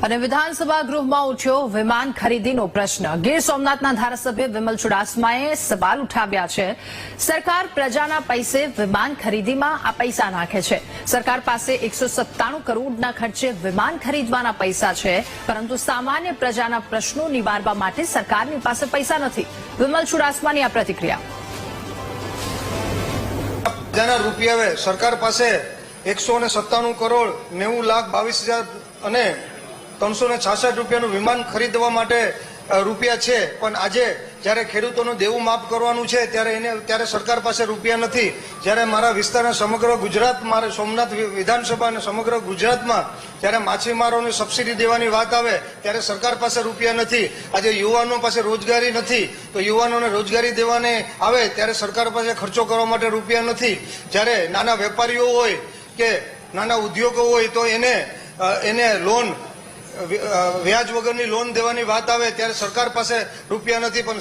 અને વિધાનસભા ગૃહમાં ઉઠ્યો વિમાન ખરીદીનો પ્રશ્ન। ગીર સોમનાથના ધારાસભ્ય વિમલ ચુડાસમાએ સવાલ ઉઠાવ્યા છે। સરકાર પ્રજાના પૈસે વિમાન ખરીદીમાં આ પૈસા નાખે છે। સરકાર પાસે 197 કરોડના ખર્ચે વિમાન ખરીદવાના પૈસા છે, પરંતુ સામાન્ય પ્રજાના પ્રશ્નો નિવારવા માટે સરકારની પાસે પૈસા નથી। વિમલ ચુડાસમાની આ પ્રતિક્રિયા। રૂપિયા સરકાર પાસે 197 કરોડ 90 લાખ 22,000 અને 366 રૂપિયાનું વિમાન ખરીદવા માટે રૂપિયા છે, પણ આજે જ્યારે ખેડૂતોનું દેવું માફ કરવાનું છે ત્યારે સરકાર પાસે રૂપિયા નથી। જ્યારે મારા વિસ્તારના સમગ્ર ગુજરાત, મારે સોમનાથ વિધાનસભા અને સમગ્ર ગુજરાતમાં જ્યારે માછીમારોને સબસિડી દેવાની વાત આવે ત્યારે સરકાર પાસે રૂપિયા નથી। આજે યુવાનો પાસે રોજગારી નથી, તો યુવાનોને રોજગારી દેવાને આવે ત્યારે સરકાર પાસે ખર્ચો કરવા માટે રૂપિયા નથી। જ્યારે નાના વેપારીઓ હોય કે નાના ઉદ્યોગો હોય તો એને લોન વ્યાજ વગરની લોન દેવાની વાત આવે ત્યારે સરકાર પાસે રૂપિયા નથી। પણ